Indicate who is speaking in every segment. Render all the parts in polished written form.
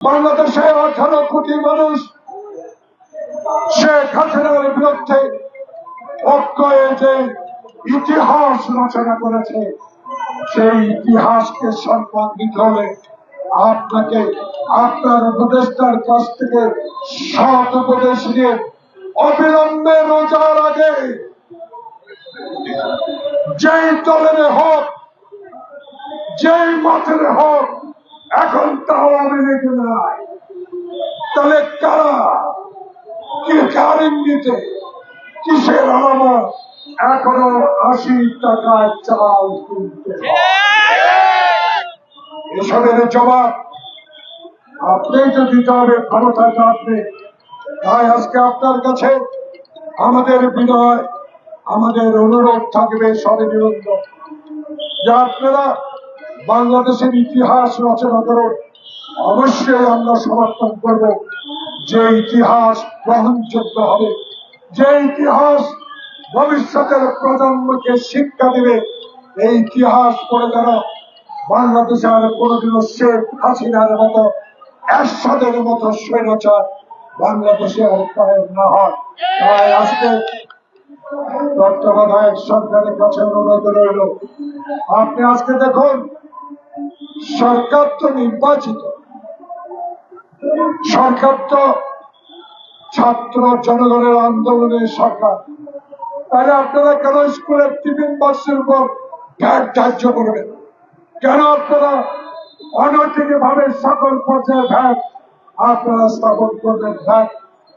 Speaker 1: বাংলাদেশে 18 কোটি মানুষ শেখ হাসিনার বিরুদ্ধে ঐক্য যে ইতিহাস রচনা করেছে, সেই ইতিহাসকে সম্মান দিতে হলে আপনাকে আপনার উপদেষ্টার কাছ থেকে সৎ উপদেশ নিয়ে অবিলম্বে রোজার আগে যেই দলের হোক, যেই মতের হোক, এখন তা আওয়ামী লীগ নাই, তাহলে কারা কি কার ইঙ্গিতে কিসের আলামত এখনো 80 টাকায় চাল কিনতে? এসবের জবাব আপনি তো দিতে হবে, ক্ষমতাটা আপনি। তাই আজকে আপনার কাছে আমাদের বিনয়, আমাদের অনুরোধ থাকবে সর্বনিরন্তর যে আপনারা বাংলাদেশের ইতিহাস রচনা করুন। অবশ্যই আমরা সমর্থন করব যে ইতিহাস গ্রহণযোগ্য হবে, যে ইতিহাস ভবিষ্যতের প্রজন্মকে শিক্ষা দেবে। এই ইতিহাস পড়ে যারা বাংলাদেশে আর কোনদিনও শেখ হাসিনার মতো এরশাদের মতো স্বৈরাচার বাংলাদেশে আর কায়েম না হয়। তাই আজকে তত্ত্বাবধায়ক সরকারের কাছে অনুরোধ রইল, আপনি আজকে দেখুন, সরকার তো নির্বাচিত, সরকার তো ছাত্র জনগণের আন্দোলনের সরকার, তাহলে আপনারা কেন স্কুলের টিফিন বক্সের উপর ভ্যাট ধার্য করবেন? কেন আপনারা অনৈতিক ভাবে সকল পর্যায়ে ভ্যাট আপনারা স্থাপন করবেন, ভ্যাট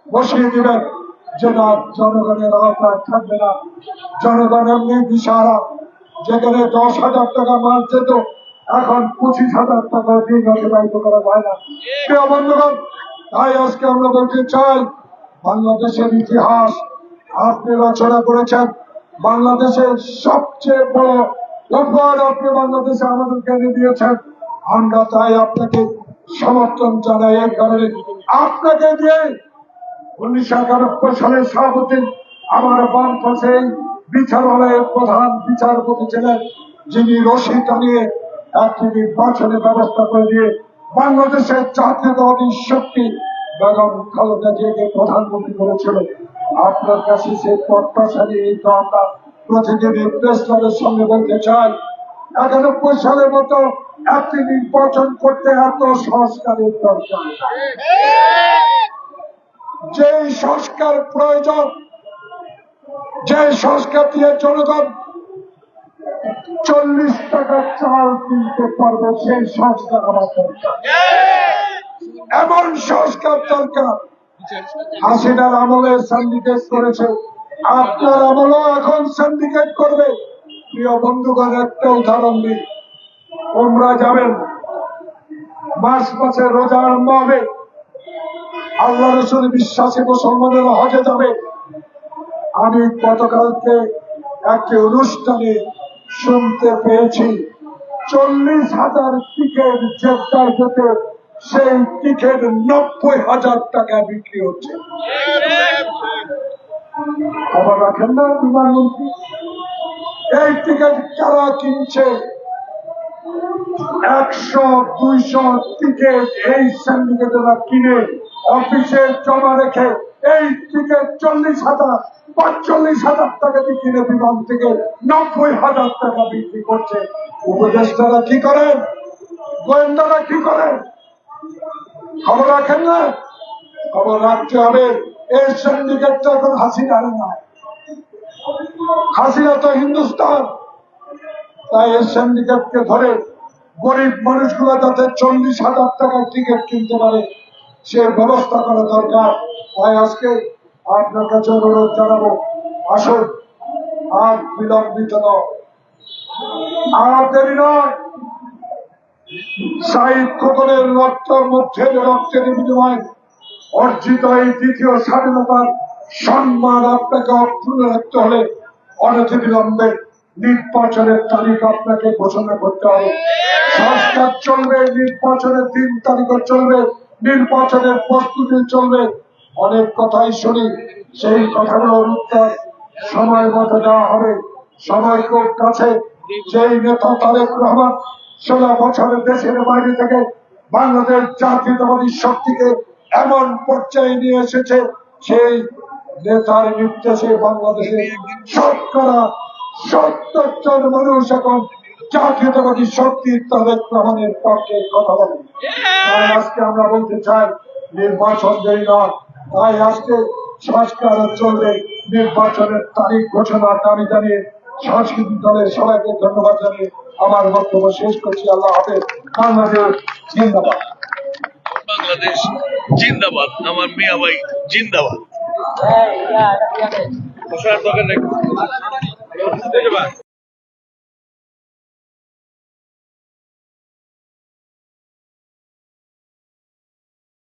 Speaker 1: বসিয়ে দিবেন, যেটা জনগণের আওতায় থাকবে না? জনগণ এমনি দিশাহারা, যেখানে 10,000 টাকা মাস যেত এখন 25,000 টাকা দিন অতিবাহিত করা যায় না। প্রিয় বন্ধুগণ, তাই আজকে আমরা বলতে চাই, বাংলাদেশের ইতিহাস আপনি রচনা করেছেন, বাংলাদেশের সবচেয়ে বড় উপহার আপনি বাংলাদেশে আমাদেরকে এনে দিয়েছেন। আমরা তাই আপনাকে সমর্থন জানাই। এই কারণে আপনাকে দিয়ে 1991 সালের সভাপতি আমার বাম পাশে বিচারালয়ের প্রধান বিচারপতি ছিলেন, যিনি রশি টানিয়ে একটি নির্বাচনের ব্যবস্থা করে দিয়ে বাংলাদেশের জাতীয়তাবাদী শক্তি বেগম খালেদা জিয়াকে প্রধানমন্ত্রী করেছিল। আপনার কাছে সেই প্রত্যাশা নিয়ে তো আমরা প্রতিদিন প্রেস ক্লাবের সঙ্গে বলতে চাই, 91 সালের মতো একটি নির্বাচন করতে এত সংস্কারের দরকার। যে সংস্কার প্রয়োজন, যে সংস্কার দিয়ে জনগণ 40 টাকা চাল কিনতে পারবে, সেই সংস্কার আমার দরকার। এমন সংস্কার দরকার। হাসিনার আমলে সিন্ডিকেট করেছে, আপনার আমলেও এখন সিন্ডিকেট করবে। প্রিয় বন্ধুগণ, একটা উদাহরণ দিই, ওমরা যাবেন, মাসে রোজা আরম্ভ হবে, আল্লাহ রসুল বিশ্বাসী মুসলমানেরা হজে যাবে। আমি গতকালকে একটি অনুষ্ঠানে শুনতে পেয়েছি 40,000 টিকিট জেদ্দার যেতে, সেই টিকিট 90,000 টাকা বিক্রি হচ্ছে। খবর রাখেন না বিমানমন্ত্রী? এই টিকিট কারা কিনছে? 100-200 টিকিট এই সিন্ডিকেটরা কিনে অফিসে জমা রেখে এই টিকিট 40,000-45,000 টাকা দিয়ে কিনে বিমান থেকে 90,000 টাকা বিক্রি করছে। উপদেষ্টারা কি করেন? গোয়েন্দারা কি করেন? খবর রাখেন না? খবর রাখতে হবে। এই সিন্ডিকেট তো এখন হাসিনার না, হাসিনা তো হিন্দুস্তান। তাই এই সিন্ডিকেটকে ধরে গরিব মানুষগুলো যাতে 40,000 টাকার টিকিট কিনতে পারে, সে ব্যবস্থা করা দরকার। তাই আজকে আপনার কাছে অনুরোধ জানাবো, আসুন, আর বিলম্বিত নয়, আর দেরি নয়। শহীদ খোকনের রক্তের বিনিময়ে অর্জিত এই দ্বিতীয় স্বাধীনতার সম্মান আপনাকে অক্ষুণ্ণ রাখতে হলে অনতিবিলম্বে নির্বাচনের তারিখ আপনাকে ঘোষণা করতে হবে। সংস্কার চলবে, নির্বাচনের 3 তারিখও চলবে, নির্বাচনের প্রস্তুতি চলবে। অনেক কথাই শুনি, সেই কথাগুলোর উত্তর সময় মতো দেওয়া হবে। সময় খুব কাছে। যেই নেতা তারেক রহমান 16 বছরের দেশের বাইরে থেকে বাংলাদেশ জাতীয়তাবাদী শক্তিকে এমন পর্যায়ে নিয়ে এসেছে, সেই নেতার নির্দেশে বাংলাদেশে শতকরা 70 জন মানুষ এখন জাতীয়তাবাদী শক্তির তাদের প্রমাণের পক্ষে কথা বলে। তাই আজকে আমরা বলতে চাই, নির্বাচন দেরি নয়, তাই আজকে সংস্কার চলবে, নির্বাচনের তারিখ ঘোষণার দাবি জানিয়ে সাংস্কৃতিক দলের সবাইকে ধন্যবাদ জানিয়ে আমার বক্তব্য শেষ করছি। আল্লাহ হাফেজ। বাংলাদেশ জিন্দাবাদ।
Speaker 2: বাংলাদেশ জিন্দাবাদ। আমার মিয়া ভাই জিন্দাবাদ।